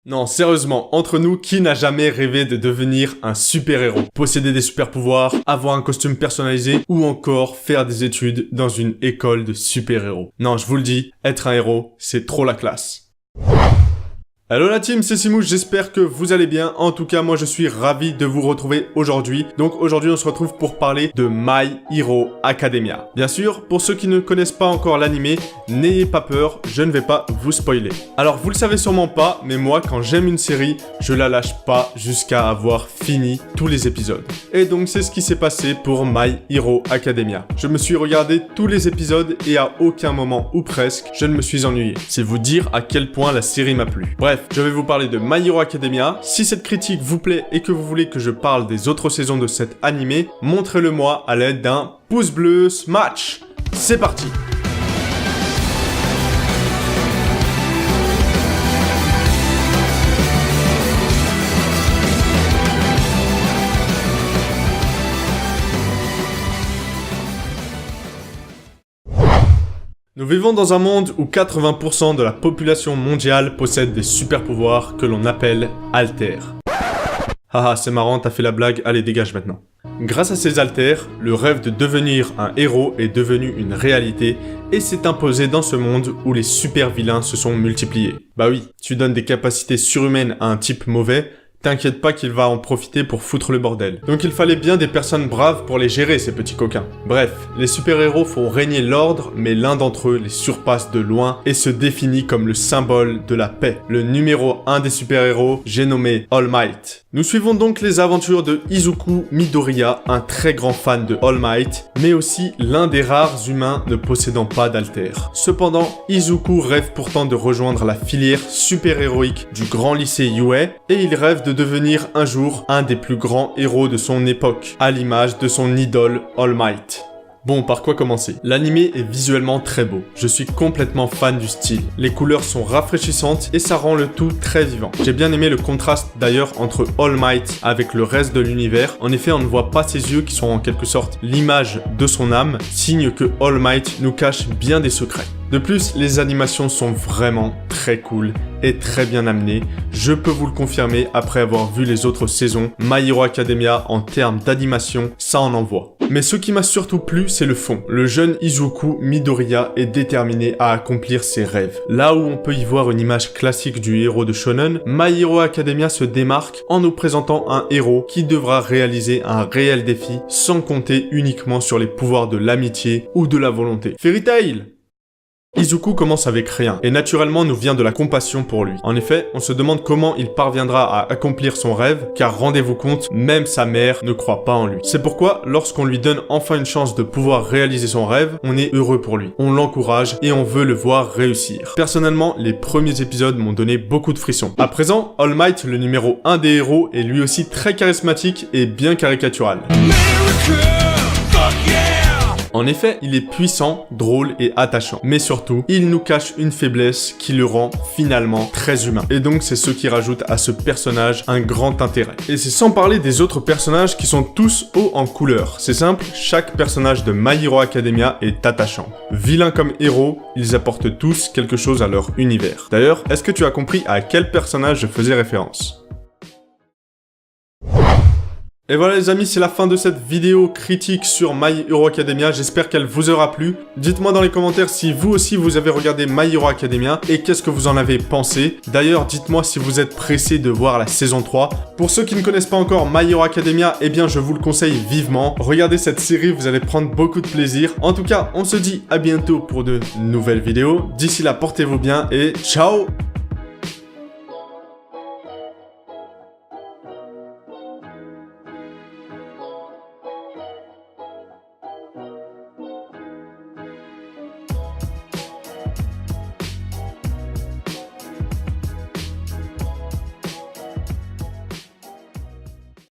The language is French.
Non, sérieusement, entre nous, qui n'a jamais rêvé de devenir un super-héros? Posséder des super-pouvoirs, avoir un costume personnalisé ou encore faire des études dans une école de super-héros. Non, je vous le dis, être un héros, c'est trop la classe. Hello la team, c'est Simouche, j'espère que vous allez bien. En tout cas, moi je suis ravi de vous retrouver aujourd'hui. Donc aujourd'hui, on se retrouve pour parler de My Hero Academia. Bien sûr, pour ceux qui ne connaissent pas encore l'anime, n'ayez pas peur, je ne vais pas vous spoiler. Alors, vous le savez sûrement pas, mais moi, quand j'aime une série, je la lâche pas jusqu'à avoir fini tous les épisodes. Et donc, c'est ce qui s'est passé pour My Hero Academia. Je me suis regardé tous les épisodes et à aucun moment, ou presque, je ne me suis ennuyé. C'est vous dire à quel point la série m'a plu. Bref, je vais vous parler de My Hero Academia. Si cette critique vous plaît et que vous voulez que je parle des autres saisons de cet animé, montrez-le moi à l'aide d'un pouce bleu smash. C'est parti! Nous vivons dans un monde où 80% de la population mondiale possède des super-pouvoirs que l'on appelle alters. Haha, c'est marrant, t'as fait la blague, allez dégage maintenant. Grâce à ces alters, le rêve de devenir un héros est devenu une réalité et s'est imposé dans ce monde où les super-vilains se sont multipliés. Bah oui, tu donnes des capacités surhumaines à un type mauvais, t'inquiète pas qu'il va en profiter pour foutre le bordel. Donc il fallait bien des personnes braves pour les gérer, ces petits coquins. Bref, les super-héros font régner l'ordre, mais l'un d'entre eux les surpasse de loin et se définit comme le symbole de la paix. Le numéro 1 des super-héros, j'ai nommé All Might. Nous suivons donc les aventures de Izuku Midoriya, un très grand fan de All Might, mais aussi l'un des rares humains ne possédant pas d'alter. Cependant, Izuku rêve pourtant de rejoindre la filière super-héroïque du grand lycée Yue, et il rêve de devenir un jour un des plus grands héros de son époque, à l'image de son idole All Might. Bon, par quoi commencer? L'anime est visuellement très beau. Je suis complètement fan du style. Les couleurs sont rafraîchissantes et ça rend le tout très vivant. J'ai bien aimé le contraste d'ailleurs entre All Might avec le reste de l'univers. En effet, on ne voit pas ses yeux qui sont en quelque sorte l'image de son âme, signe que All Might nous cache bien des secrets. De plus, les animations sont vraiment très cool et très bien amenées. Je peux vous le confirmer après avoir vu les autres saisons. My Hero Academia, en termes d'animation, ça en envoie. Mais ce qui m'a surtout plu, c'est le fond. Le jeune Izuku Midoriya est déterminé à accomplir ses rêves. Là où on peut y voir une image classique du héros de Shonen, My Hero Academia se démarque en nous présentant un héros qui devra réaliser un réel défi sans compter uniquement sur les pouvoirs de l'amitié ou de la volonté. Fairy Tail! Izuku commence avec rien, et naturellement nous vient de la compassion pour lui. En effet, on se demande comment il parviendra à accomplir son rêve, car rendez-vous compte, même sa mère ne croit pas en lui. C'est pourquoi, lorsqu'on lui donne enfin une chance de pouvoir réaliser son rêve, on est heureux pour lui. On l'encourage et on veut le voir réussir. Personnellement, les premiers épisodes m'ont donné beaucoup de frissons. À présent, All Might, le numéro 1 des héros, est lui aussi très charismatique et bien caricatural. En effet, il est puissant, drôle et attachant. Mais surtout, il nous cache une faiblesse qui le rend finalement très humain. Et donc, c'est ce qui rajoute à ce personnage un grand intérêt. Et c'est sans parler des autres personnages qui sont tous hauts en couleur. C'est simple, chaque personnage de My Hero Academia est attachant. Vilains comme héros, ils apportent tous quelque chose à leur univers. D'ailleurs, est-ce que tu as compris à quel personnage je faisais référence ? Et voilà les amis, c'est la fin de cette vidéo critique sur My Hero Academia, j'espère qu'elle vous aura plu. Dites-moi dans les commentaires si vous aussi vous avez regardé My Hero Academia et qu'est-ce que vous en avez pensé. D'ailleurs, dites-moi si vous êtes pressé de voir la saison 3. Pour ceux qui ne connaissent pas encore My Hero Academia, eh bien je vous le conseille vivement. Regardez cette série, vous allez prendre beaucoup de plaisir. En tout cas, on se dit à bientôt pour de nouvelles vidéos. D'ici là, portez-vous bien et ciao!